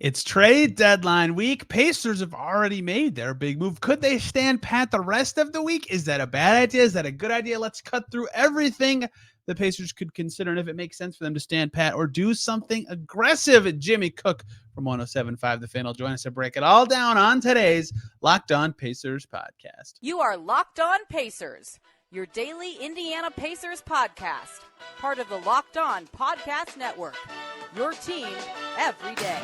It's trade deadline week. Pacers have already made their big move. Could they stand pat the rest of the week? Is that a bad idea? Is that a good idea? Let's cut through everything the Pacers could consider and if it makes sense for them to stand pat or do something aggressive. Jimmy Cook from 107.5 The Fan will join us to break it all down on today's Locked On Pacers podcast. You are Locked On Pacers, your daily Indiana Pacers podcast, part of the Locked On Podcast Network, your team every day.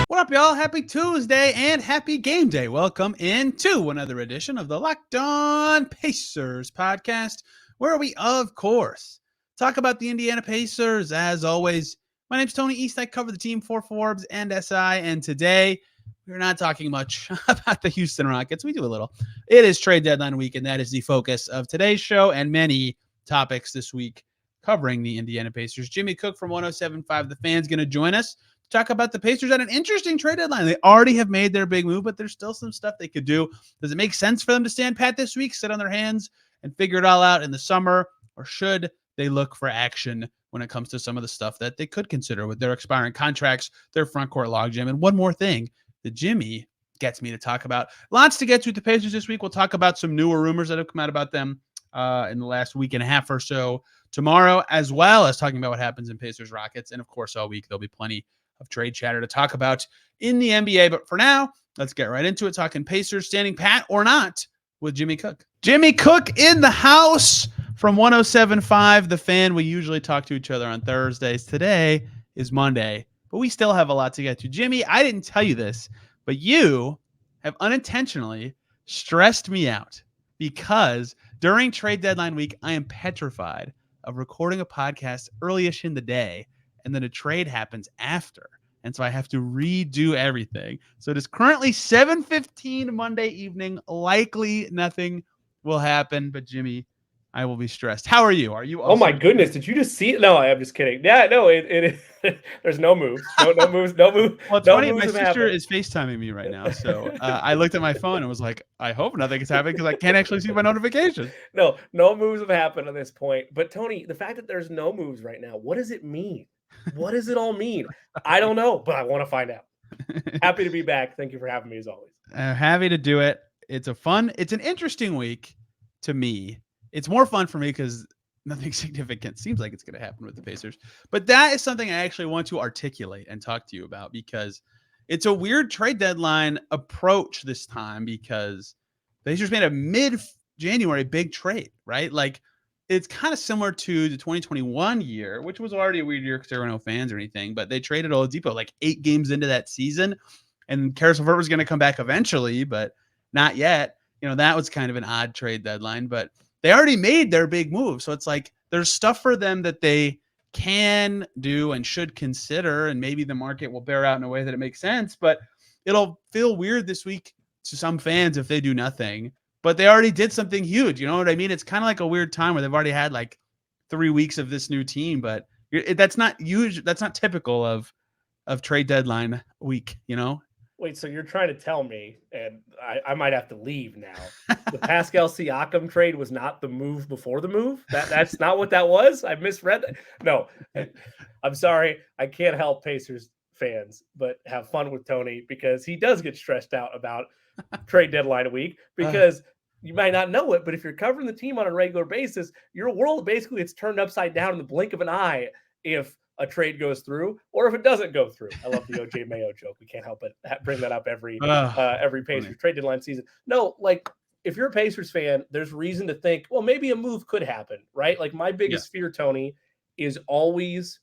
What up, y'all? Happy Tuesday and happy game day. Welcome into another edition of the Locked On Pacers podcast, where we, of course, talk about the Indiana Pacers. As always, my name's Tony East. I cover the team for Forbes and SI, and today we're not talking much about the Houston Rockets. We do a little. It is trade deadline week, and that is the focus of today's show and many topics this week covering the Indiana Pacers. Jimmy Cook from 107.5 The Fan's going to join us to talk about the Pacers at an interesting trade deadline. They already have made their big move, but there's still some stuff they could do. Does it make sense for them to stand pat this week, sit on their hands, and figure it all out in the summer, or should they look for action when it comes to some of the stuff that they could consider with their expiring contracts, their front court logjam? And one more thing that Jimmy gets me to talk about. Lots to get to with the Pacers this week. We'll talk about some newer rumors that have come out about them in the last week and a half or so tomorrow, as well as talking about what happens in Pacers Rockets. And of course, all week, there'll be plenty of trade chatter to talk about in the NBA. But for now, let's get right into it, talking Pacers standing pat or not with Jimmy Cook. Jimmy Cook in the house from 107.5 The Fan. We usually talk to each other on Thursdays. Today is Monday, but we still have a lot to get to. Jimmy, I didn't tell you this, but you have unintentionally stressed me out because during trade deadline week, I am petrified of recording a podcast early-ish in the day, and then a trade happens after. And so I have to redo everything. So it is currently 7:15 Monday evening. Likely nothing will happen, but Jimmy, I will be stressed. How are you? Are you also— Oh my goodness, did you just see it? No, I'm just kidding. Yeah, no, it there's no moves. No moves. Well, it's funny, my sister is FaceTiming me right now. So I looked at my phone and was like, I hope nothing is happening because I can't actually see my notifications. No moves have happened at this point. But Tony, the fact that there's no moves right now, what does it mean? What does it all mean? I don't know, but I want to find out. Happy to be back. Thank you for having me as always. Happy to do it. It's an interesting week to me. It's more fun for me because nothing significant seems like it's going to happen with the Pacers. But that is something I actually want to articulate and talk to you about because it's a weird trade deadline approach this time because the Pacers made a mid-January big trade, right? Like, it's kind of similar to the 2021 year, which was already a weird year because there were no fans or anything, but they traded Oladipo like 8 games into that season, and Caris LeVert was going to come back eventually, but not yet. You know, that was kind of an odd trade deadline, but they already made their big move. So it's like there's stuff for them that they can do and should consider, and maybe the market will bear out in a way that it makes sense, but it'll feel weird this week to some fans if they do nothing. But they already did something huge. You know what I mean? It's kind of like a weird time where they've already had like 3 weeks of this new team, but that's not usual. That's not typical of trade deadline week, you know? Wait, so you're trying to tell me, and I might have to leave now, the Pascal Siakam trade was not the move before the move? That's not what that was? I misread that? No, I'm sorry. I can't help Pacers fans, but have fun with Tony because he does get stressed out about trade deadline week because you might not know it, but if you're covering the team on a regular basis, your world basically it's turned upside down in the blink of an eye if a trade goes through or if it doesn't go through. I love the OJ Mayo joke. We can't help but bring that up every Pacers trade deadline season. No, like if you're a Pacers fan, there's reason to think, well, maybe a move could happen, right? Like my biggest fear, Tony, is always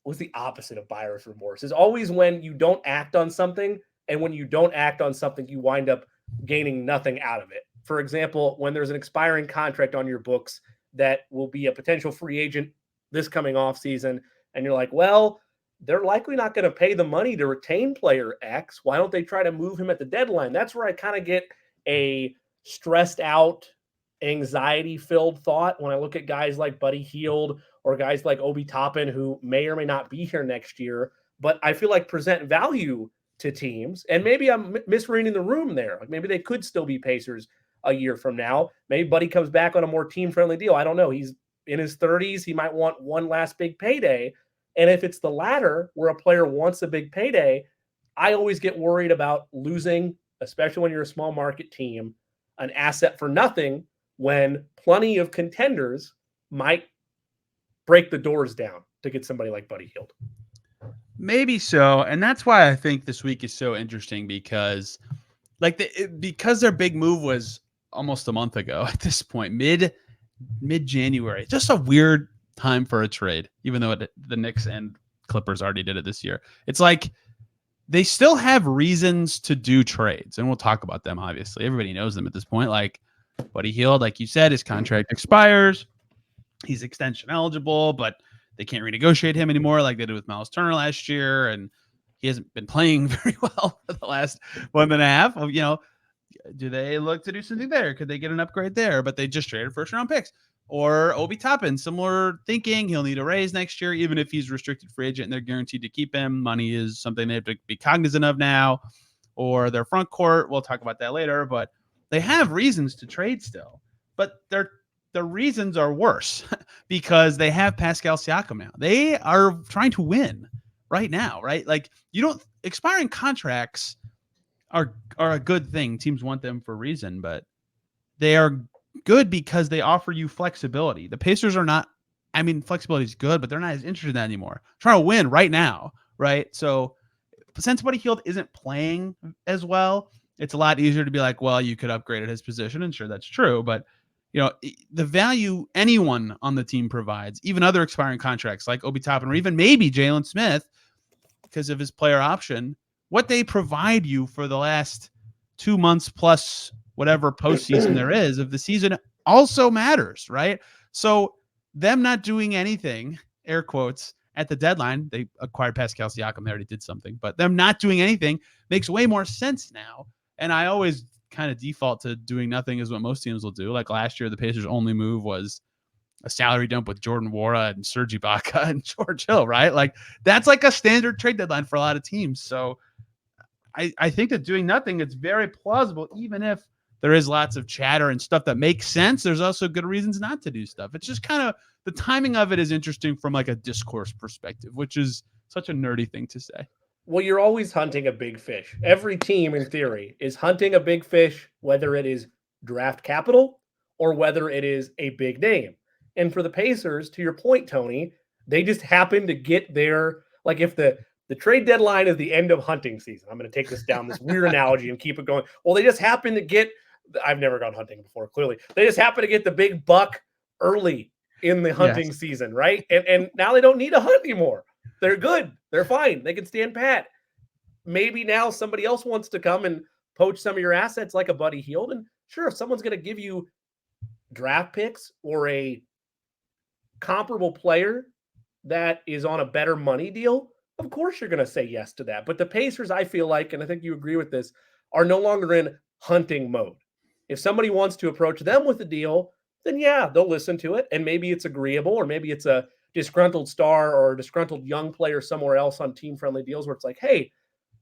what's the opposite of buyer's remorse? Is always when you don't act on something, and when you don't act on something, you wind up gaining nothing out of it. For example, when there's an expiring contract on your books that will be a potential free agent this coming off season, and you're like, well, they're likely not going to pay the money to retain player X. Why don't they try to move him at the deadline? That's where I kind of get a stressed out, anxiety-filled thought when I look at guys like Buddy Hield or guys like Obi Toppin who may or may not be here next year, but I feel like present value to teams. And maybe I'm misreading the room there. Like maybe they could still be Pacers a year from now. Maybe Buddy comes back on a more team-friendly deal. I don't know. He's in his 30s. He might want one last big payday. And if it's the latter, where a player wants a big payday, I always get worried about losing, especially when you're a small market team, an asset for nothing when plenty of contenders might break the doors down to get somebody like Buddy Hield. Maybe so. And that's why I think this week is so interesting because because their big move was almost a month ago at this point, mid-January. Just a weird time for a trade, even though the Knicks and Clippers already did it this year. It's like they still have reasons to do trades, and we'll talk about them, obviously. Everybody knows them at this point. Like Buddy Hield, like you said, his contract expires. He's extension eligible, but they can't renegotiate him anymore like they did with Myles Turner last year, and he hasn't been playing very well for the last month and a half. Do they look to do something there? Could they get an upgrade there? But they just traded first-round picks. Or Obi Toppin, similar thinking. He'll need a raise next year, even if he's restricted free agent and they're guaranteed to keep him. Money is something they have to be cognizant of now. Or their front court. We'll talk about that later. But they have reasons to trade still. But the reasons are worse because they have Pascal Siakam now. They are trying to win right now, right? Like expiring contracts are a good thing. Teams want them for a reason, but they are good because they offer you flexibility. The Pacers are not, flexibility is good, but they're not as interested in that anymore. Trying to win right now, right? So since Buddy Hield isn't playing as well, it's a lot easier to be like, well, you could upgrade at his position, and sure, that's true, but the value anyone on the team provides, even other expiring contracts like Obi Toppin or even maybe Jalen Smith, because of his player option, what they provide you for the last 2 months plus whatever postseason there is of the season also matters, right? So them not doing anything, air quotes, at the deadline, they acquired Pascal Siakam, they already did something, but them not doing anything makes way more sense now. And I always kind of default to doing nothing is what most teams will do. Like last year, the Pacers' only move was a salary dump with Jordan Nwora and Serge Ibaka and George Hill, right? Like that's like a standard trade deadline for a lot of teams. So I think that doing nothing, it's very plausible, even if there is lots of chatter and stuff that makes sense. There's also good reasons not to do stuff. It's just kind of the timing of it is interesting from like a discourse perspective, which is such a nerdy thing to say. Well, you're always hunting a big fish. Every team, in theory, is hunting a big fish, whether it is draft capital or whether it is a big name. And for the Pacers, to your point, Tony, they just happen to get there. Like if the trade deadline is the end of hunting season, I'm going to take this down this weird analogy and keep it going. Well, they just happen to get, I've never gone hunting before, clearly. They just happen to get the big buck early in the hunting season, right? And now they don't need to hunt anymore. They're good. They're fine. They can stand pat. Maybe now somebody else wants to come and poach some of your assets like a Buddy Hield. And sure, if someone's going to give you draft picks or a comparable player that is on a better money deal, of course you're going to say yes to that. But the Pacers, I feel like, and I think you agree with this, are no longer in hunting mode. If somebody wants to approach them with a deal, then yeah, they'll listen to it. And maybe it's agreeable, or maybe it's a disgruntled star or a disgruntled young player somewhere else on team-friendly deals where it's like, hey,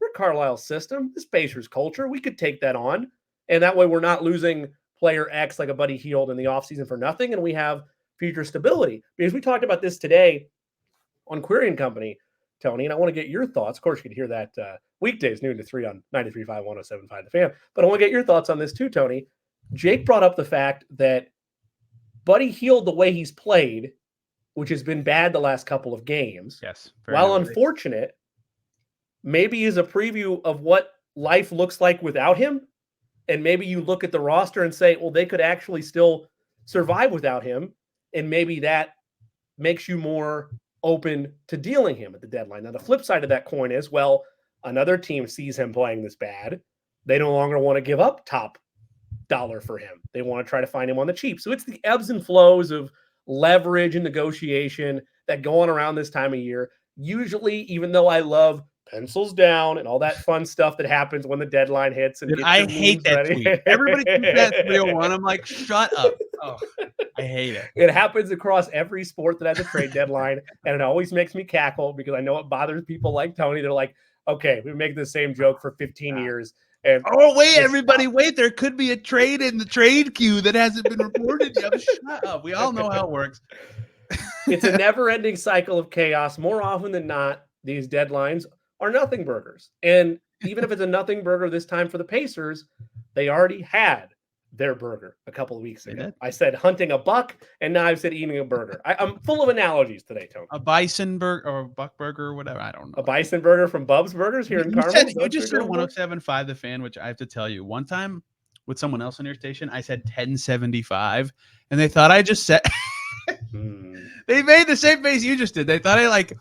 we're Carlisle's system, this Pacers culture, we could take that on. And that way we're not losing player X like a Buddy Hield in the offseason for nothing, and we have future stability. Because we talked about this today on Query & Company, Tony, and I want to get your thoughts. Of course, you can hear that weekdays, noon to 3 on 93.5, 107.5 The Fan. But I want to get your thoughts on this too, Tony. Jake brought up the fact that Buddy Hield, the way he's played, which has been bad the last couple of games, yes, while unfortunate, maybe is a preview of what life looks like without him. And maybe you look at the roster and say, well, they could actually still survive without him. And maybe that makes you more open to dealing him at the deadline. Now, the flip side of that coin is, well, another team sees him playing this bad. They no longer want to give up top dollar for him. They want to try to find him on the cheap. So it's the ebbs and flows of leverage and negotiation that go on around this time of year. Usually, even though I love pencils down and all that fun stuff that happens when the deadline hits. And dude, I hate that tweet. Everybody tweets that 301. I'm like, shut up. Oh, I hate it. It happens across every sport that has a trade deadline, and it always makes me cackle because I know it bothers people like Tony. They're like, okay, we make the same joke for 15 years, And wait, everybody, wait. There could be a trade in the trade queue that hasn't been reported yet. Shut up. We all know how it works. It's a never-ending cycle of chaos. More often than not, these deadlines are nothing burgers. And even if it's a nothing burger this time for the Pacers, they already had their burger a couple of weeks ago. I said hunting a buck, and now I've said eating a burger. I'm full of analogies today, Tony. A bison burger or a buck burger or whatever. I don't know. A bison burger from Bub's Burgers here in Carmel. You just said 107.5 The Fan, which I have to tell you, one time with someone else on your station, I said 1075, and they thought I just said they made the same face you just did. They thought I like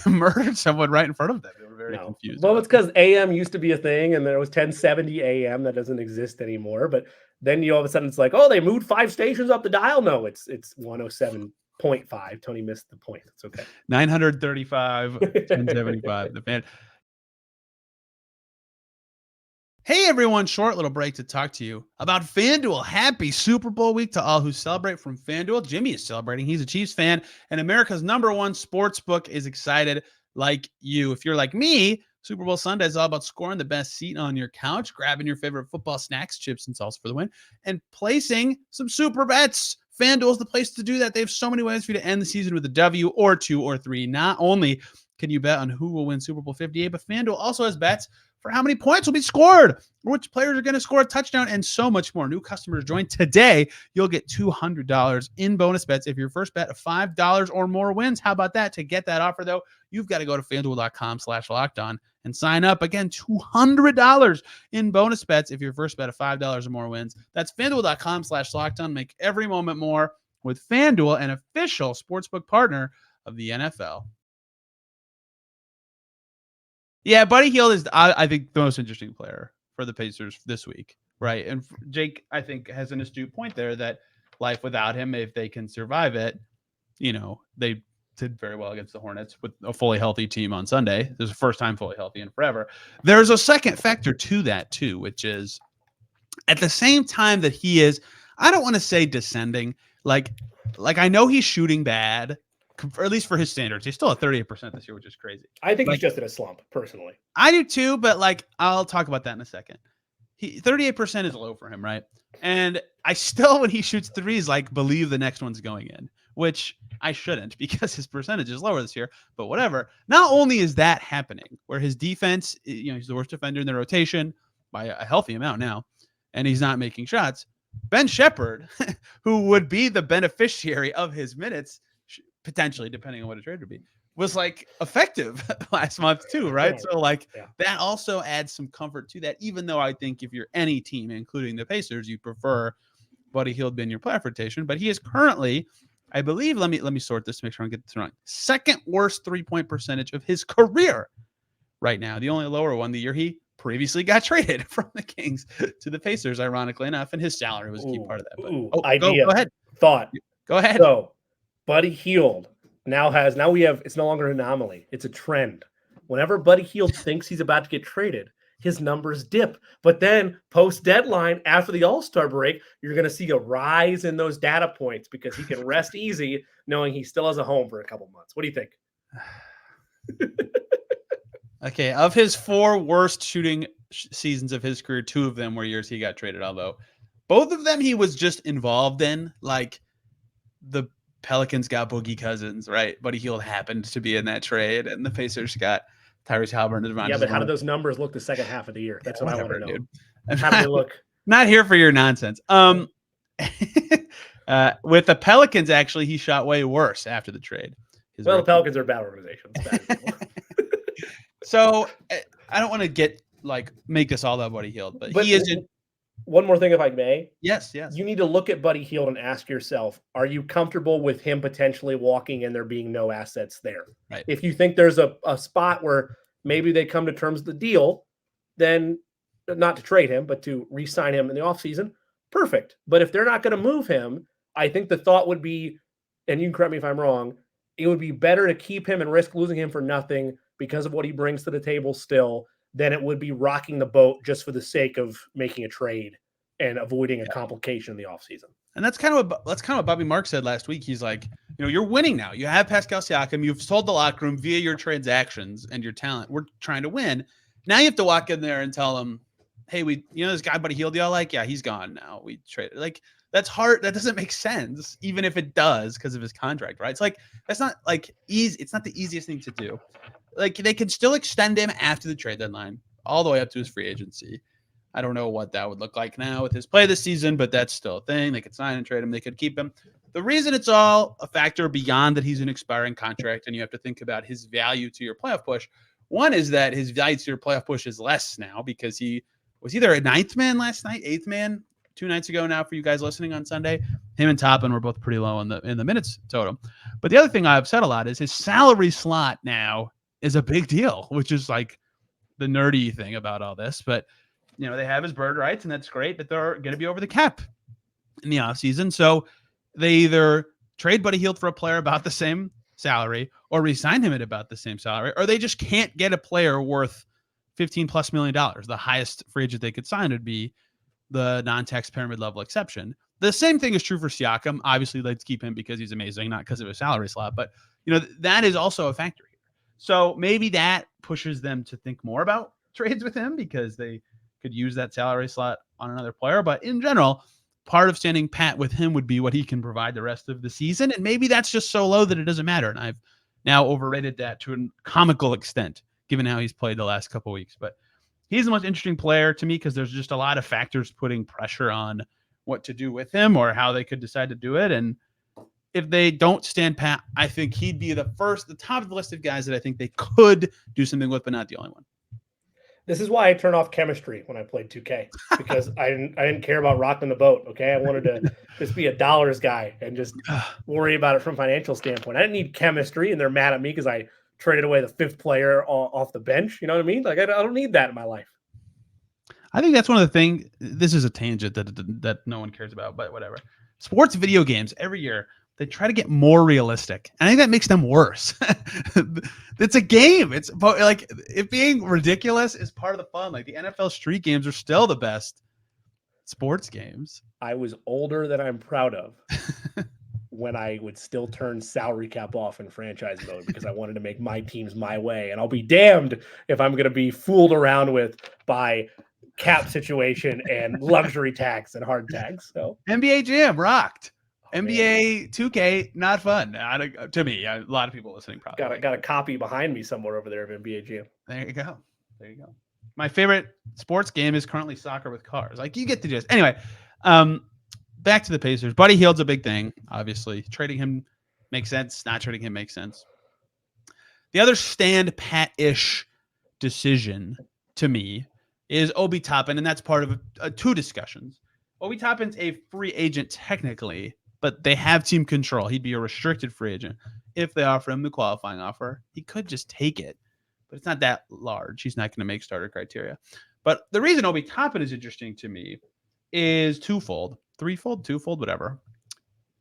murdered someone right in front of them. They were very confused. Well, it's because AM used to be a thing, and there was 1070 AM that doesn't exist anymore. But then all of a sudden it's like, oh, they moved 5 stations up the dial. No, it's 107.5. Tony missed the point. It's okay. 935, 1075. The Fan. Hey everyone, short little break to talk to you about FanDuel. Happy Super Bowl week to all who celebrate from FanDuel. Jimmy is celebrating. He's a Chiefs fan, and America's #1 sports book is excited like you. If you're like me, Super Bowl Sunday is all about scoring the best seat on your couch, grabbing your favorite football snacks, chips, and salsa for the win, and placing some super bets. FanDuel is the place to do that. They have so many ways for you to end the season with a W or 2 or 3. Not only can you bet on who will win Super Bowl 58, but FanDuel also has bets for how many points will be scored, which players are going to score a touchdown, and so much more. New customers join today. You'll get $200 in bonus bets if your first bet of $5 or more wins. How about that? To get that offer, though, you've got to go to FanDuel.com/lockedon and sign up. Again, $200 in bonus bets if your first bet of $5 or more wins. That's FanDuel.com/lockedon. Make every moment more with FanDuel, an official sportsbook partner of the NFL. Yeah, Buddy Hield is, I think, the most interesting player for the Pacers this week, right? And Jake, I think, has an astute point there that life without him, if they can survive it, they did very well against the Hornets with a fully healthy team on Sunday. This is the first time fully healthy in forever. There's a second factor to that, too, which is at the same time that he is, I don't want to say descending, like I know he's shooting bad, or at least for his standards. He's still at 38% this year, which is crazy. I think he's just in a slump, personally. I do too, but I'll talk about that in a second. 38% is low for him, right? And I still, when he shoots threes, believe the next one's going in, which I shouldn't because his percentage is lower this year, but whatever. Not only is that happening, where his defense, he's the worst defender in the rotation by a healthy amount now, and he's not making shots. Ben Shepherd, who would be the beneficiary of his minutes, potentially, depending on what a trade would be, was effective last month too, right? So that also adds some comfort to that, even though I think if you're any team, including the Pacers, you prefer Buddy Hield being your player rotation. But he is currently, I believe, let me sort this to make sure I don't get this wrong, second worst 3-point percentage of his career right now. The only lower one, the year he previously got traded from the Kings to the Pacers, ironically enough, and his salary was a key part of that. But, idea. Go ahead. Thought. Go ahead. So Buddy Hield now we have, it's no longer an anomaly. It's a trend. Whenever Buddy Hield thinks he's about to get traded, his numbers dip. But then post deadline, after the All-Star break, you're going to see a rise in those data points because he can rest easy knowing he still has a home for a couple months. What do you think? Okay, of his 4 worst shooting seasons of his career, 2 of them were years he got traded, although both of them he was just involved in, the Pelicans got Boogie Cousins, right? Buddy Hield happened to be in that trade, and the Pacers got Tyrese Haliburton. Yeah, but how did those numbers look the second half of the year? That's what I want to know. Dude. How did they look? Not here for your nonsense. With the Pelicans, actually, he shot way worse after the trade. The Pelicans are a bad organization. So I don't want to make this all about Buddy Hield, but he isn't. One more thing, if I may. Yes. You need to look at Buddy Hield and ask yourself, are you comfortable with him potentially walking and there being no assets there? Right. If you think there's a spot where maybe they come to terms of the deal, then not to trade him, but to re-sign him in the offseason, perfect. But if they're not going to move him, I think the thought would be, and you can correct me if I'm wrong, it would be better to keep him and risk losing him for nothing because of what he brings to the table still, than it would be rocking the boat just for the sake of making a trade and avoiding a complication in the offseason. And that's kind of what Bobby Marks said last week. He's like, you're winning now. You have Pascal Siakam. You've sold the locker room via your transactions and your talent. We're trying to win. Now you have to walk in there and tell them, hey, this guy Buddy Hield y'all like, yeah, he's gone now. We traded. Like, that's hard. That doesn't make sense, even if it does because of his contract, right? It's like that's not like easy. It's not the easiest thing to do. Like, they can still extend him after the trade deadline, all the way up to his free agency. I don't know what that would look like now with his play this season, but that's still a thing. They could sign and trade him. They could keep him. The reason it's all a factor beyond that he's an expiring contract and you have to think about his value to your playoff push. One is that his value to your playoff push is less now because he was either a ninth man last night, eighth man 2 nights ago now for you guys listening on Sunday. Him and Toppin were both pretty low in the minutes total. But the other thing I've said a lot is his salary slot now is a big deal, which is like the nerdy thing about all this. But they have his bird rights, and that's great, but they're going to be over the cap in the offseason. So they either trade Buddy Hield for a player about the same salary or re-sign him at about the same salary, or they just can't get a player worth $15+ million. The highest free agent they could sign would be the non-tax pyramid level exception. The same thing is true for Siakam. Obviously, let's keep him because he's amazing, not because of his salary slot, but that is also a factor here. So maybe that pushes them to think more about trades with him because they could use that salary slot on another player. But in general, part of standing pat with him would be what he can provide the rest of the season. And maybe that's just so low that it doesn't matter. And I've now overrated that to a comical extent, given how he's played the last couple of weeks. But he's the most interesting player to me because there's just a lot of factors putting pressure on what to do with him or how they could decide to do it. And if they don't stand pat, I think he'd be the top of the list of guys that I think they could do something with, but not the only one. This is why I turn off chemistry when I played 2K, because I didn't care about rocking the boat. Okay. I wanted to just be a dollars guy and just worry about it from a financial standpoint. I didn't need chemistry, and they're mad at me because I traded away the 5th player off the bench. You know what I mean? Like, I don't need that in my life. I think that's one of the things. This is a tangent that no one cares about, but whatever. Sports video games every year, they try to get more realistic. And I think that makes them worse. It's a game. It's like it being ridiculous is part of the fun. Like the NFL street games are still the best sports games. I was older than I'm proud of when I would still turn salary cap off in franchise mode because I wanted to make my teams my way. And I'll be damned if I'm going to be fooled around with by cap situation and luxury tax and hard tax. So NBA Jam rocked. NBA 2K, not fun. To me, a lot of people listening probably. Got a copy behind me somewhere over there of NBA Jam. There you go. My favorite sports game is currently soccer with cars. Like, you get the gist. Anyway, back to the Pacers. Buddy Hield's a big thing, obviously. Trading him makes sense. Not trading him makes sense. The other stand pat-ish decision to me is Obi Toppin, and that's part of 2 discussions. Obi Toppin's a free agent technically, but they have team control. He'd be a restricted free agent. If they offer him the qualifying offer, he could just take it, but it's not that large. He's not going to make starter criteria. But the reason Obi Toppin is interesting to me is twofold, twofold, whatever.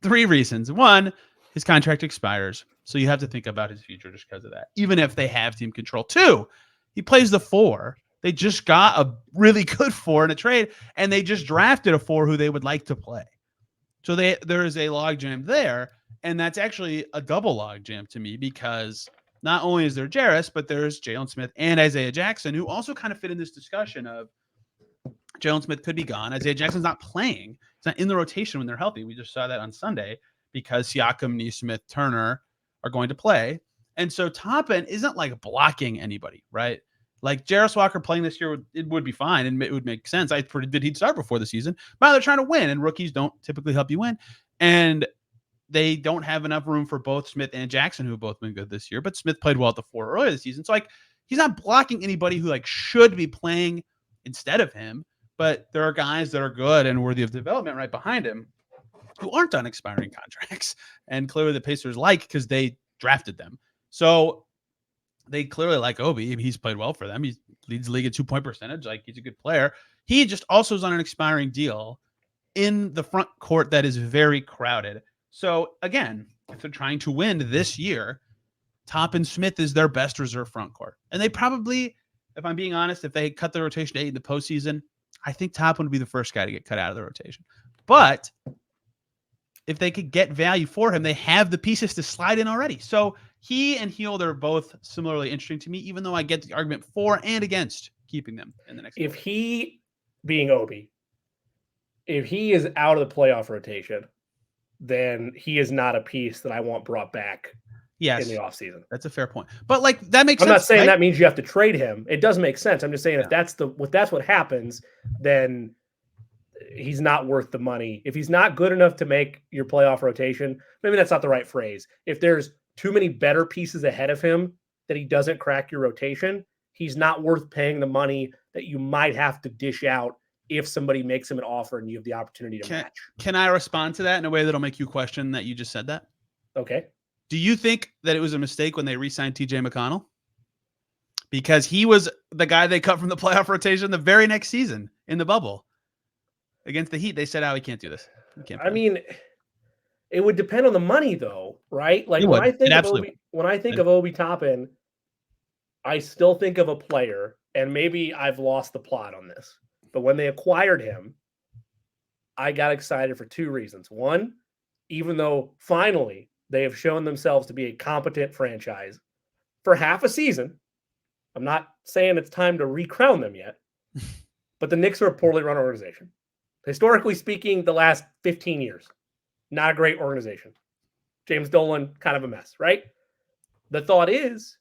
3 reasons. 1, his contract expires, so you have to think about his future just because of that, even if they have team control. 2, he plays the 4. They just got a really good 4 in a trade, and they just drafted a 4 who they would like to play. So there is a logjam there, and that's actually a double logjam to me because not only is there Jarris, but there's Jalen Smith and Isaiah Jackson, who also kind of fit in this discussion of Jalen Smith could be gone. Isaiah Jackson's not playing. He's not in the rotation when they're healthy. We just saw that on Sunday because Siakam, Nesmith, Turner are going to play. And so Toppin isn't like blocking anybody, right? Like Jarris Walker playing this year, it would be fine and it would make sense. I predicted he'd start before the season, but they're trying to win, and rookies don't typically help you win. And they don't have enough room for both Smith and Jackson, who have both been good this year. But Smith played well at the 4 earlier this season, so like he's not blocking anybody who like should be playing instead of him. But there are guys that are good and worthy of development right behind him who aren't on expiring contracts, and clearly the Pacers like because they drafted them. So they clearly like Obi. He's played well for them. He leads the league in 2-point percentage. Like, he's a good player. He just also is on an expiring deal in the front court that is very crowded. So again, if they're trying to win this year, Toppin Smith is their best reserve front court. And they probably, if I'm being honest, if they cut the rotation to 8 in the postseason, I think Toppin would be the first guy to get cut out of the rotation. But if they could get value for him, they have the pieces to slide in already. So he and Hield are both similarly interesting to me, even though I get the argument for and against keeping them in the next. If he being Obi, if he is out of the playoff rotation, then he is not a piece that I want brought back in the offseason. That's a fair point. But like that makes sense. I'm not saying right? that means you have to trade him. It does make sense. I'm just saying if that's what happens, then he's not worth the money. If he's not good enough to make your playoff rotation, maybe that's not the right phrase. If there's too many better pieces ahead of him that he doesn't crack your rotation, he's not worth paying the money that you might have to dish out if somebody makes him an offer and you have the opportunity to match. Can I respond to that in a way that'll make you question that you just said that? Okay. Do you think that it was a mistake when they re-signed TJ McConnell? Because he was the guy they cut from the playoff rotation the very next season in the bubble. Against the Heat, they said, we can't do this. I mean, it would depend on the money, though, right? Like when I think of Obi Toppin, I still think of a player, and maybe I've lost the plot on this. But when they acquired him, I got excited for two reasons. One, even though finally they have shown themselves to be a competent franchise for half a season, I'm not saying it's time to recrown them yet, but the Knicks are a poorly run organization. Historically speaking, the last 15 years, not a great organization. James Dolan, kind of a mess, right? The thought is,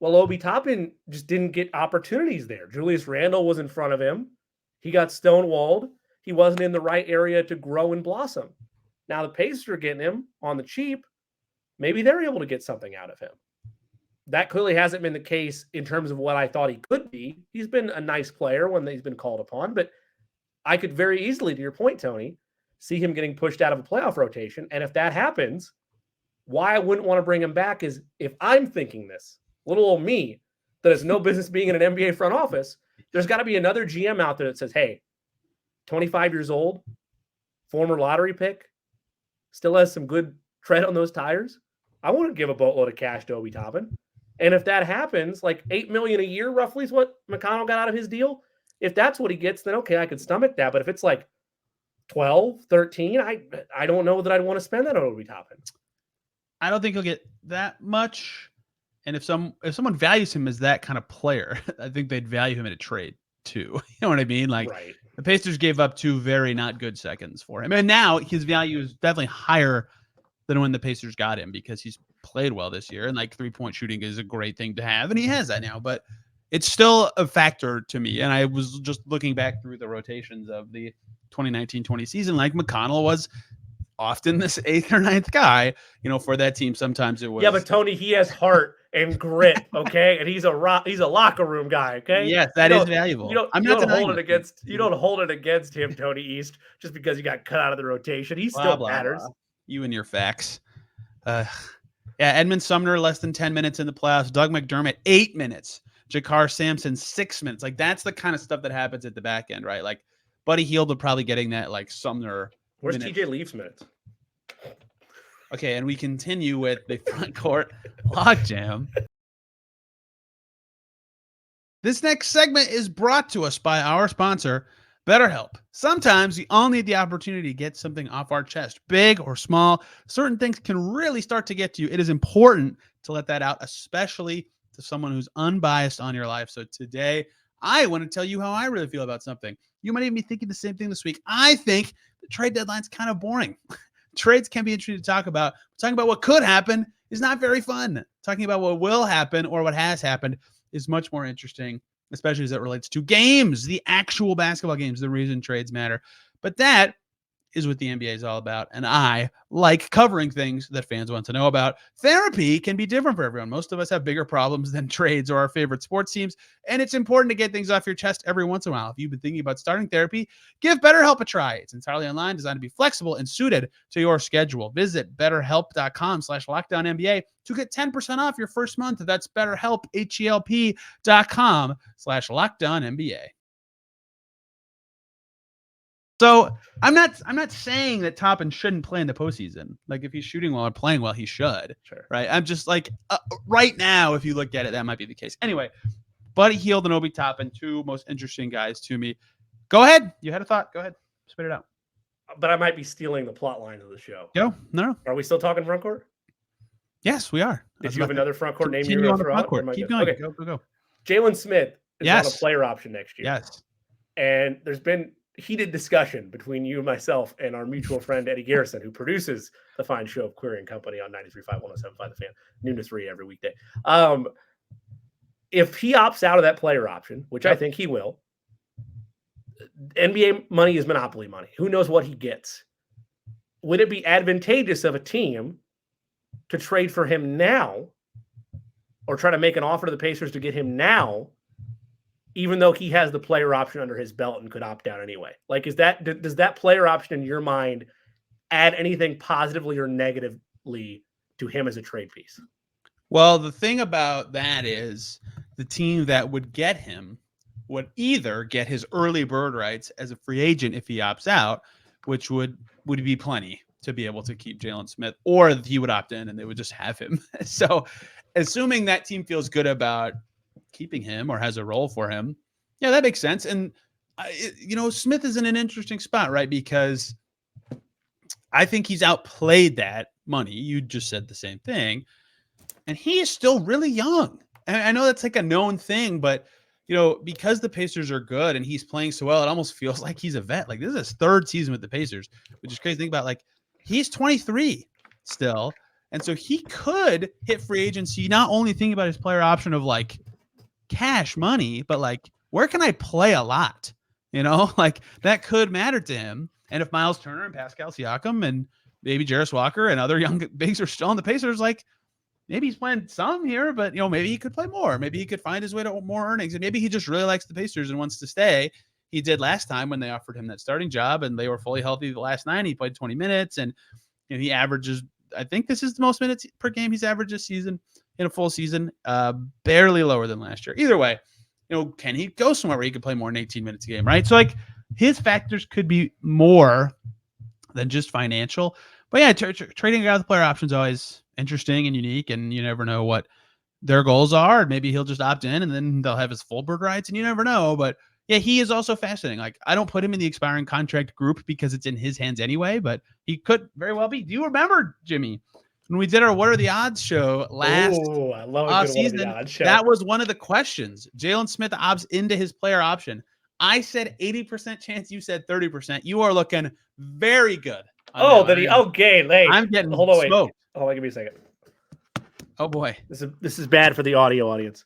well, Obi Toppin just didn't get opportunities there. Julius Randle was in front of him. He got stonewalled. He wasn't in the right area to grow and blossom. Now the Pacers are getting him on the cheap. Maybe they're able to get something out of him. That clearly hasn't been the case in terms of what I thought he could be. He's been a nice player when he's been called upon, but I could very easily, to your point, Tony, see him getting pushed out of a playoff rotation. And if that happens, why I wouldn't want to bring him back is if I'm thinking this, little old me, that has no business being in an NBA front office, there's got to be another GM out there that says, hey, 25 years old, former lottery pick, still has some good tread on those tires. I want to give a boatload of cash to Obi Toppin. And if that happens, like $8 million a year roughly is what McConnell got out of his deal. If that's what he gets, then okay, I could stomach that. But if it's like 12, 13, I don't know that I'd want to spend that on Obi Toppin. I don't think he'll get that much. And if someone values him as that kind of player, I think they'd value him in a trade too. You know what I mean? Like The Pacers gave up 2 very not good seconds for him. And now his value is definitely higher than when the Pacers got him because he's played well this year. And like 3-point shooting is a great thing to have. And he has that now, but it's still a factor to me. And I was just looking back through the rotations of the 2019-20 season. Like McConnell was often this 8th or 9th guy, for that team. Sometimes it was. Yeah, but Tony, he has heart and grit, okay? And he's a locker room guy, okay? Yes, that is valuable. You don't hold it against him, Tony East, just because he got cut out of the rotation. He still matters. You and your facts. Edmund Sumner less than 10 minutes in the playoffs. Doug McDermott 8 minutes. Jakar Sampson 6 minutes. Like that's the kind of stuff that happens at the back end, right? Like Buddy Hield would probably getting that like Sumner. Where's TJ Leaf's minutes? Okay, and we continue with the front court logjam. This next segment is brought to us by our sponsor, BetterHelp. Sometimes we all need the opportunity to get something off our chest, big or small. Certain things can really start to get to you. It is important to let that out, especially to someone who's unbiased on your life. So today, I want to tell you how I really feel about something. You might even be thinking the same thing this week. I think the trade deadline's kind of boring. Trades can be interesting to talk about. Talking about what could happen is not very fun. Talking about what will happen or what has happened is much more interesting, especially as it relates to games, the actual basketball games, the reason trades matter. But that is what the NBA is all about. And I like covering things that fans want to know about. Therapy can be different for everyone. Most of us have bigger problems than trades or our favorite sports teams. And it's important to get things off your chest every once in a while. If you've been thinking about starting therapy, give BetterHelp a try. It's entirely online, designed to be flexible and suited to your schedule. Visit BetterHelp.com/LockedOnNBA to get 10% off your first month. That's BetterHelp, HELP.com/LockedOnNBA. So I'm not saying that Toppin shouldn't play in the postseason. Like if he's shooting well and playing well, he should. Sure. Right. I'm just like right now, if you look at it, that might be the case. Anyway, Buddy Hield and Obi Toppin, 2 most interesting guys to me. Go ahead. You had a thought. Go ahead. Spit it out. But I might be stealing the plot line of the show. No. Are we still talking front court? Yes, we are. Did you have another front court name? Continue on the front court. Keep going. Okay. Go. Jalen Smith is on a player option next year. Yes. And there's been heated discussion between you and myself and our mutual friend Eddie Garrison, who produces the fine show of Query and Company on 93.5, 107.5 The Fan, noon to 3 every weekday. If he opts out of that player option, which I think he will, NBA money is monopoly money. Who knows what he gets? Would it be advantageous of a team to trade for him now or try to make an offer to the Pacers to get him now, even though he has the player option under his belt and could opt out anyway? Like, does that player option in your mind add anything positively or negatively to him as a trade piece? Well, the thing about that is the team that would get him would either get his early bird rights as a free agent if he opts out, which would be plenty to be able to keep Jalen Smith, or he would opt in and they would just have him. So assuming that team feels good about keeping him or has a role for him, yeah, that makes sense. And Smith is in an interesting spot, right? Because I think he's outplayed that money. You just said the same thing. And he is still really young. And I know that's like a known thing, but because the Pacers are good and he's playing so well, it almost feels like he's a vet. Like, this is his third season with the Pacers, which is crazy to think about. Like, he's 23 still. And so he could hit free agency, not only thinking about his player option of like cash money, but like, where can I play a lot? Like that could matter to him. And if Myles Turner and Pascal Siakam and maybe Jarris Walker and other young bigs are still on the Pacers, like, maybe he's playing some here, but maybe he could play more. Maybe he could find his way to more earnings, and maybe he just really likes the Pacers and wants to stay. He did last time when they offered him that starting job, and they were fully healthy the last 9. He played 20 minutes, and he averages. I think this is the most minutes per game he's averaged this season in a full season, barely lower than last year. Either way, can he go somewhere where he could play more than 18 minutes a game, right? So like his factors could be more than just financial. But yeah, trading a guy with player options is always interesting and unique, and you never know what their goals are. Maybe he'll just opt in and then they'll have his full bird rights, and you never know. But yeah, he is also fascinating. Like, I don't put him in the expiring contract group because it's in his hands anyway, but he could very well be. Do you remember, Jimmy, when we did our What Are the Odds show last season? That was one of the questions. Jalen Smith opts into his player option. I said 80% chance. You said 30%. You are looking very good. Okay. I'm getting hold on, smoked. Hold on, give me a second. Oh boy, this is bad for the audio audience.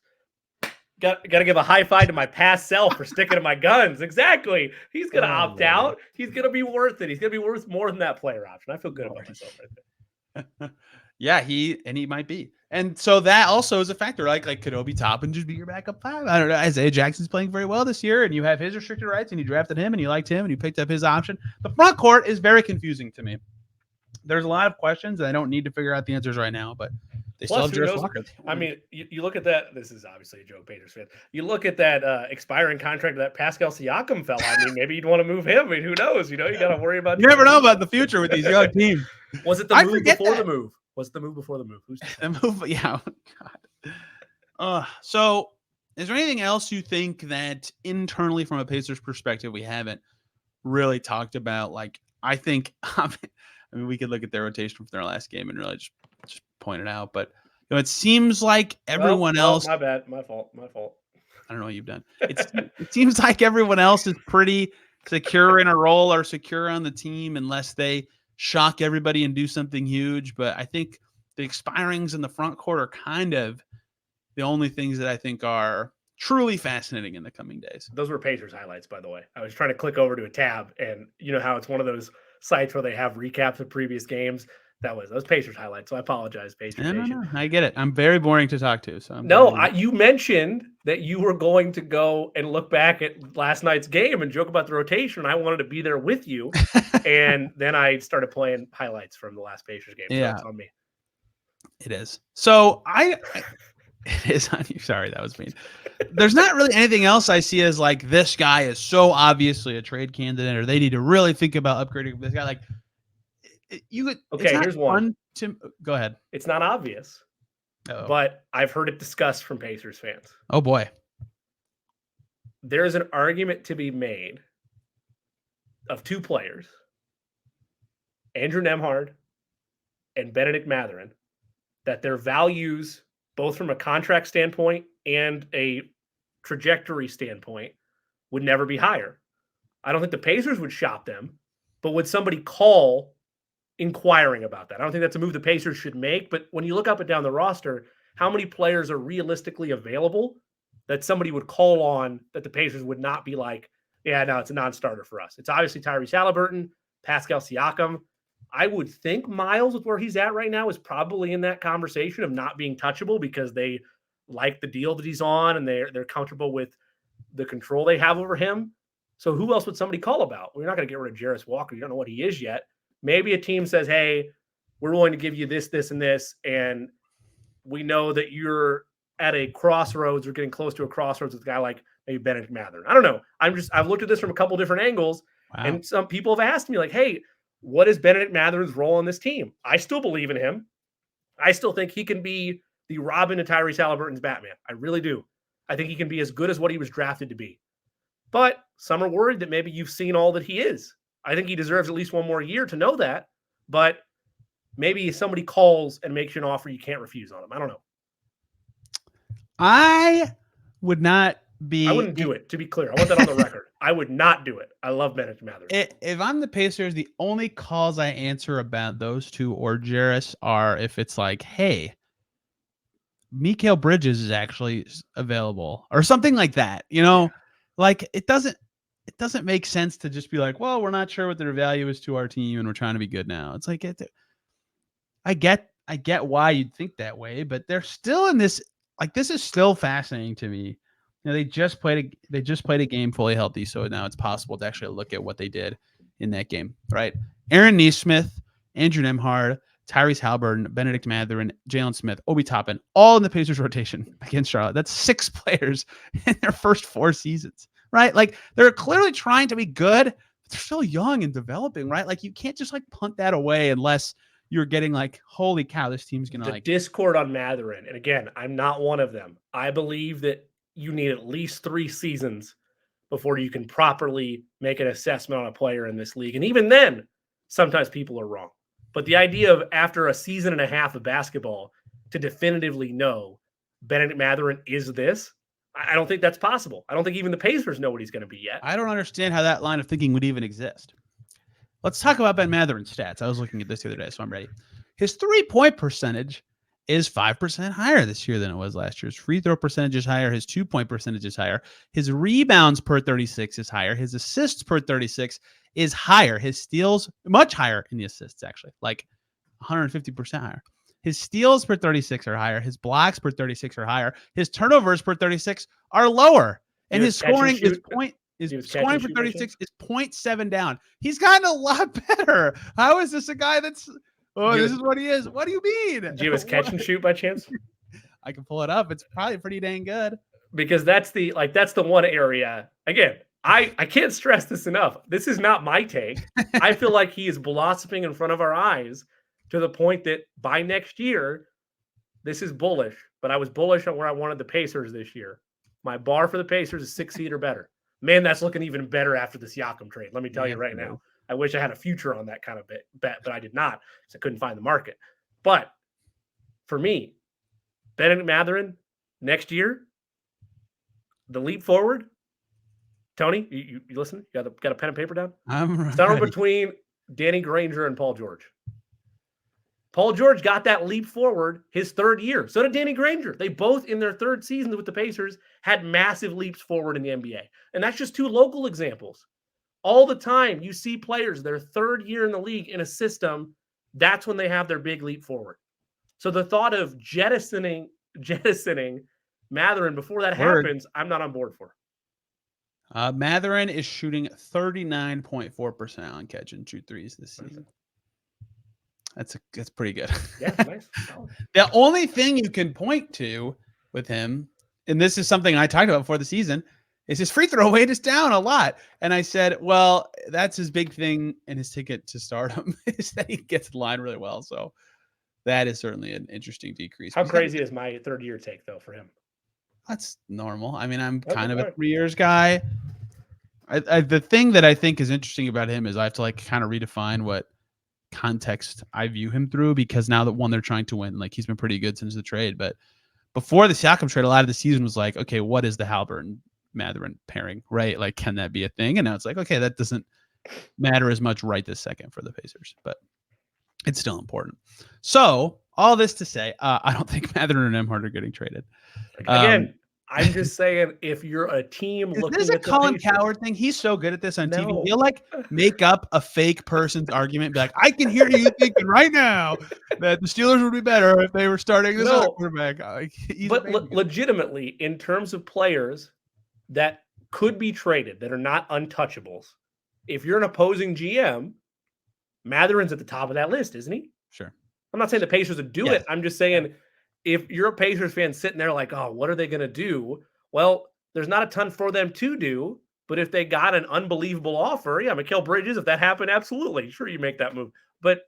Got to give a high five to my past self for sticking to my guns. Exactly. He's gonna opt out. He's gonna be worth it. He's gonna be worth more than that player option. I feel good about myself right there. Yeah, he might be. And so that also is a factor. Like could Obi Toppin just be your backup 5? I don't know. Isaiah Jackson's playing very well this year, and you have his restricted rights, and you drafted him, and you liked him, and you picked up his option. The front court is very confusing to me. There's a lot of questions, and I don't need to figure out the answers right now, but they still have Jarris Walker. I mean, you look at that. This is obviously a joke, Pacers fan. You look at that expiring contract of that Pascal Siakam fella. I mean, maybe you'd want to move him. I mean, who knows? You got to worry about. You never know about the future with these young teams. Was it the move before the move? Was it the move before the move? Who's the move? Yeah. Oh, God. So, is there anything else you think that internally, from a Pacers perspective, we haven't really talked about? Like, I think. I mean, we could look at their rotation from their last game and really just point it out. But it seems like everyone else. My bad. My fault. I don't know what you've done. It seems like everyone else is pretty secure in a role or secure on the team, unless they shock everybody and do something huge. But I think the expirings in the front court are kind of the only things that I think are truly fascinating in the coming days. Those were Pacers highlights, by the way. I was trying to click over to a tab, and you know how it's one of those sites where they have recaps of previous games. Those Pacers highlights. So I apologize, Pacers. No, I get it. I'm very boring to talk to. So you mentioned that you were going to go and look back at last night's game and joke about the rotation. I wanted to be there with you, and then I started playing highlights from the last Pacers game. So that's on me. It is. So it is on you. Sorry, that was mean. There's not really anything else I see as like, this guy is so obviously a trade candidate, or they need to really think about upgrading this guy. Like, here's one. Go ahead. It's not obvious, but I've heard it discussed from Pacers fans. Oh boy. There is an argument to be made of two players, Andrew Nembhard and Bennedict Mathurin, that their values, both from a contract standpoint and a trajectory standpoint, would never be higher. I don't think the Pacers would shop them, but would somebody call inquiring about that? I don't think that's a move the Pacers should make, but when you look up and down the roster, how many players are realistically available that somebody would call on that the Pacers would not be like, yeah, no, it's a non-starter for us. It's obviously Tyrese Haliburton, Pascal Siakam. I would think Myles, with where he's at right now, is probably in that conversation of not being touchable because they like the deal that he's on and they're comfortable with the control they have over him. So who else would somebody call about? We're not going to get rid of Jarris Walker. You don't know what he is yet. Maybe a team says, hey, we're willing to give you this, this, and this, and we know that you're at a crossroads or getting close to a crossroads with a guy like maybe Bennedict Mathurin. I don't know. I've looked at this from a couple different angles, and some people have asked me like, hey, what is Bennedict Mathurin's role on this team? I still believe in him. I still think he can be the Robin to Tyrese Haliburton's Batman. I really do. I think he can be as good as what he was drafted to be. But some are worried that maybe you've seen all that he is. I think he deserves at least one more year to know that. But maybe somebody calls and makes you an offer you can't refuse on him. I don't know. I would not be. I wouldn't do it, to be clear. I want that on the record. I would not do it. I love Bennedict Mathurin. If I'm the Pacers, the only calls I answer about those two or Jarris are if it's like, hey, Mikal Bridges is actually available or something like that. You know, like it doesn't make sense to just be like, well, we're not sure what their value is to our team and we're trying to be good now. It's like, I get why you'd think that way, but they're still in this. Like, this is still fascinating to me. You know, they just played a game fully healthy, so now it's possible to actually look at what they did in that game, right? Aaron Nesmith, Andrew Nembhard, Tyrese Haliburton, Bennedict Mathurin, Jalen Smith, Obi Toppin, all in the Pacers rotation against Charlotte. That's 6 players in their first 4 seasons, right? Like, they're clearly trying to be good, but they're still young and developing, right? Like, you can't just like punt that away unless you're getting like, holy cow, this team's going to like discord on Mathurin. And again, I'm not one of them. I believe that you need at least 3 seasons before you can properly make an assessment on a player in this league. And even then, sometimes people are wrong. But the idea of after a season and a half of basketball to definitively know Bennedict Mathurin is this, I don't think that's possible. I don't think even the Pacers know what he's going to be yet. I don't understand how that line of thinking would even exist. Let's talk about Ben Mathurin's stats. I was looking at this the other day, so I'm ready. His 3-point percentage is 5% higher this year than it was last year. His free throw percentage is higher. His 2-point percentage is higher. His rebounds per 36 is higher. His assists per 36 is higher. His steals, much higher in the assists, actually, like 150% higher. His steals per 36 are higher. His blocks per 36 are higher. His turnovers per 36 are lower. And his scoring is scoring for 36 is 0.7 down. He's gotten a lot better. How is this a guy that's this is what he is? What do you mean? Do you have his catch and shoot by chance? I can pull it up. It's probably pretty dang good. Because that's the one area. Again, I can't stress this enough. This is not my take. I feel like he is blossoming in front of our eyes to the point that by next year, this is bullish. But I was bullish on where I wanted the Pacers this year. My bar for the Pacers is 6 seed or better. Man, that's looking even better after the Siakam trade. Let me tell you right now. I wish I had a future on that kind of bet, but I did not because I couldn't find the market. But for me, Bennedict Mathurin next year, the leap forward. Tony, you listen? You got a pen and paper down? I'm somewhere between Danny Granger and Paul George. Paul George got that leap forward his 3rd year. So did Danny Granger. They both, in their 3rd seasons with the Pacers, had massive leaps forward in the NBA. And that's just 2 local examples. All the time, you see players, their 3rd year in the league in a system, that's when they have their big leap forward. So the thought of jettisoning Mathurin before that happens, I'm not on board for. Mathurin is shooting 39.4% on catch and shoot threes this season. That's pretty good. Yeah, nice. The only thing you can point to with him, and this is something I talked about before the season, is his free throw rate is down a lot. And I said, well, that's his big thing and his ticket to stardom is that he gets the line really well. So that is certainly an interesting decrease. How crazy is my 3rd year take, though, for him? That's normal. I mean, I'm kind of a 3 years guy. The thing that I think is interesting about him is I have to like kind of redefine what context I view him through, because now that they're trying to win, like he's been pretty good since the trade. But before the Siakam trade, a lot of the season was like, okay, what is the Haliburton Mathurin pairing, right? Like, can that be a thing? And now it's like, okay, that doesn't matter as much right this second for the Pacers, but it's still important. So all this to say, I don't think Mathurin and Nembhard are getting traded. Again, I'm just saying, if you're a team Is looking this a at the Colin Pacers, Coward thing? He's so good at this on TV. No. He'll like make up a fake person's argument, be like, I can hear you thinking right now that the Steelers would be better if they were starting this other quarterback. But legitimately, in terms of players that could be traded that are not untouchables, if you're an opposing GM, Mathurin's at the top of that list, isn't he? Sure. I'm not saying the Pacers would do it. I'm just saying, if you're a Pacers fan sitting there like, oh, what are they going to do? Well, there's not a ton for them to do, but if they got an unbelievable offer, yeah, Mikal Bridges, if that happened, absolutely. Sure, you make that move. But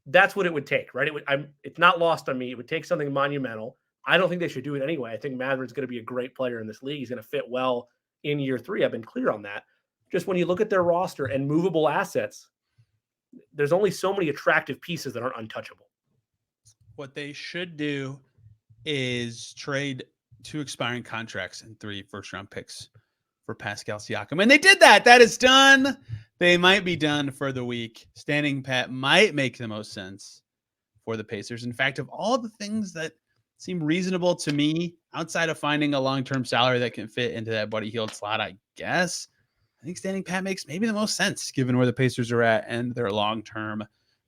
that's what it would take, right? It's not lost on me. It would take something monumental. I don't think they should do it anyway. I think Mathurin's going to be a great player in this league. He's going to fit well in year 3. I've been clear on that. Just when you look at their roster and movable assets, there's only so many attractive pieces that aren't untouchable. What they should do is trade 2 expiring contracts and 3 first-round picks for Pascal Siakam. And they did that. That is done. They might be done for the week. Standing pat might make the most sense for the Pacers. In fact, of all the things that seem reasonable to me, outside of finding a long-term salary that can fit into that Buddy Hield slot, I guess, I think standing pat makes maybe the most sense given where the Pacers are at and their long-term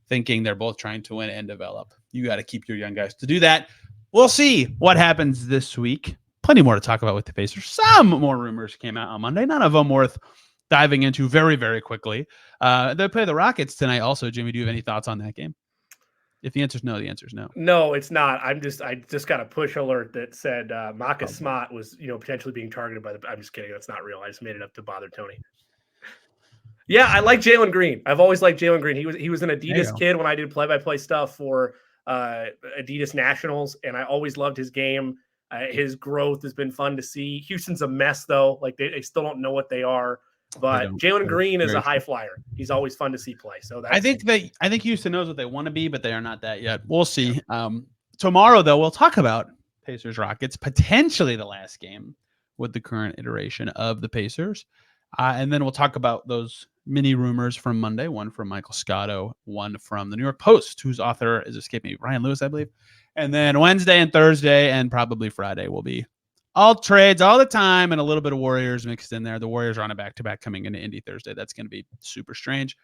thinking. They're both trying to win and develop. You got to keep your young guys to do that. We'll see what happens this week. Plenty more to talk about with the Pacers. Some more rumors came out on Monday. None of them worth diving into very, very quickly. They play the Rockets tonight also. Jimmy, do you have any thoughts on that game? If the answer is no, the answer is no. No, it's not. I just got a push alert that said Marcus Smart was, potentially being targeted by I'm just kidding. That's not real. I just made it up to bother Tony. Yeah, I like Jalen Green. I've always liked Jalen Green. He was an Adidas kid when I did play-by-play stuff for Adidas Nationals, and I always loved his game. His growth has been fun to see. Houston's a mess, though. Like they still don't know what they are. But Jalen Green is a high flyer. He's always fun to see play. So I think Houston knows what they want to be, but they are not that yet. We'll see. Tomorrow, though, we'll talk about Pacers Rockets, potentially the last game with the current iteration of the Pacers. And then we'll talk about those mini rumors from Monday, one from Michael Scotto, one from the New York Post, whose author is escaping me, Ryan Lewis, I believe. And then Wednesday and Thursday and probably Friday will be all trades all the time and a little bit of Warriors mixed in there. The Warriors are on a back-to-back coming into Indy Thursday. That's going to be super strange.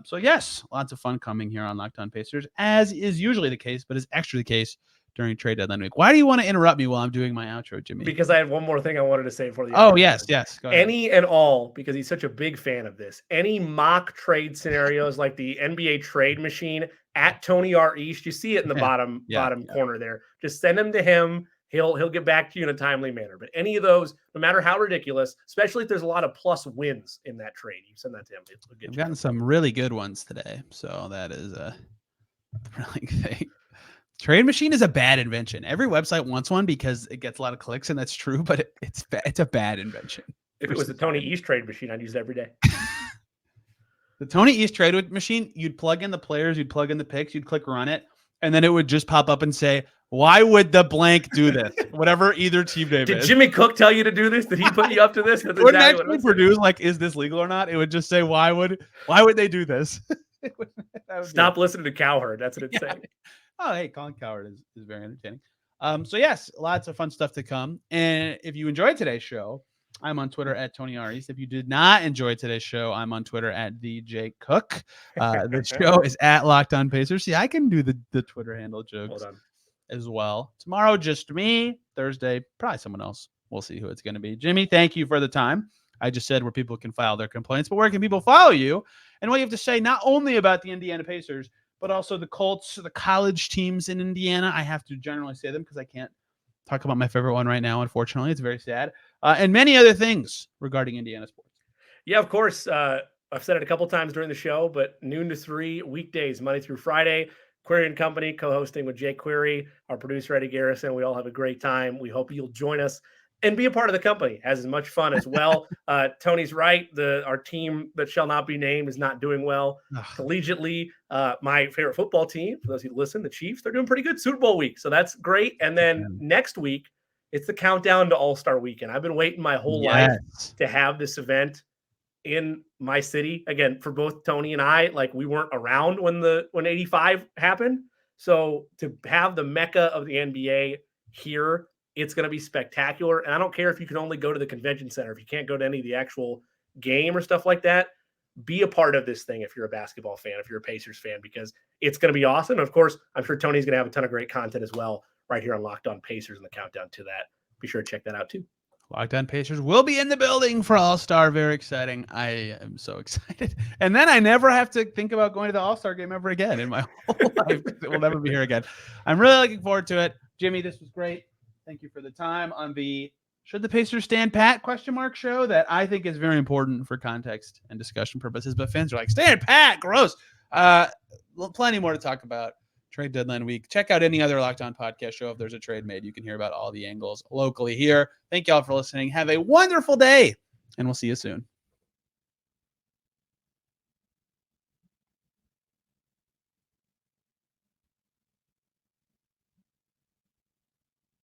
So, yes, lots of fun coming here on Locked On Pacers, as is usually the case, but is actually the case during trade deadline week. Why do you want to interrupt me while I'm doing my outro, Jimmy? Because I had one more thing I wanted to say for the outro. Oh, yes. Go ahead. Any and all, because he's such a big fan of this, any mock trade scenarios like the NBA trade machine at Tony R. East, you see it in the bottom corner there. Just send them to him. He'll get back to you in a timely manner. But any of those, no matter how ridiculous, especially if there's a lot of plus wins in that trade, you send that to him. I've gotten some really good ones today, so that is a really good thing. Trade machine is a bad invention. Every website wants one because it gets a lot of clicks, and that's true. But it's a bad invention. If it was the Tony East trade machine, I'd use it every day. The Tony East trade machine, you'd plug in the players, you'd plug in the picks, you'd click run it, and then it would just pop up and say, why would the blank do this? Whatever either team name is. Did Jimmy Cook tell you to do this? Did he put you up to this? It wouldn't actually produce like, is this legal or not? It would just say, why would they do this? Stop listening to Cowherd. That's what it's saying. Oh, hey, Colin Cowherd is very entertaining. So yes, lots of fun stuff to come. And if you enjoyed today's show, I'm on Twitter at Tony R. East. If you did not enjoy today's show, I'm on Twitter at DJ Cook. The show is at Locked On Pacers. See, I can do the Twitter handle jokes as well. Tomorrow, just me. Thursday, probably someone else. We'll see who it's going to be. Jimmy, thank you for the time. I just said where people can file their complaints, but where can people follow you? And what you have to say not only about the Indiana Pacers, but also the Colts, the college teams in Indiana. I have to generally say them because I can't talk about my favorite one right now, unfortunately. It's very sad. And many other things regarding Indiana sports. Yeah, of course. I've said it a couple times during the show, but noon to 3 weekdays, Monday through Friday. Query and Company, co-hosting with Jake Query, our producer, Eddie Garrison. We all have a great time. We hope you'll join us and be a part of the company. Has as much fun as well. Tony's right. Our team that shall not be named is not doing well. Collegiately, my favorite football team, for those who listen, the Chiefs, they're doing pretty good Super Bowl week. So that's great. And then next week, It's the countdown to All-Star Weekend. I've been waiting my whole life to have this event in my city. Again, for both Tony and I, like, we weren't around when 85 happened. So to have the mecca of the NBA here, it's going to be spectacular. And I don't care if you can only go to the convention center, if you can't go to any of the actual game or stuff like that, be a part of this thing if you're a basketball fan, if you're a Pacers fan, because it's going to be awesome. And of course, I'm sure Tony's going to have a ton of great content as well right here on Locked On Pacers and the countdown to that. Be sure to check that out too. Locked On Pacers will be in the building for All-Star. Very exciting. I am so excited. And then I never have to think about going to the All-Star game ever again in my whole life. It will never be here again. I'm really looking forward to it. Jimmy, this was great. Thank you for the time on the Should the Pacers Stand Pat ? Show that I think is very important for context and discussion purposes. But fans are like, stand pat, gross. Plenty more to talk about. Trade deadline week. Check out any other Locked On podcast show. If there's a trade made, you can hear about all the angles locally here. Thank you all for listening. Have a wonderful day, and we'll see you soon.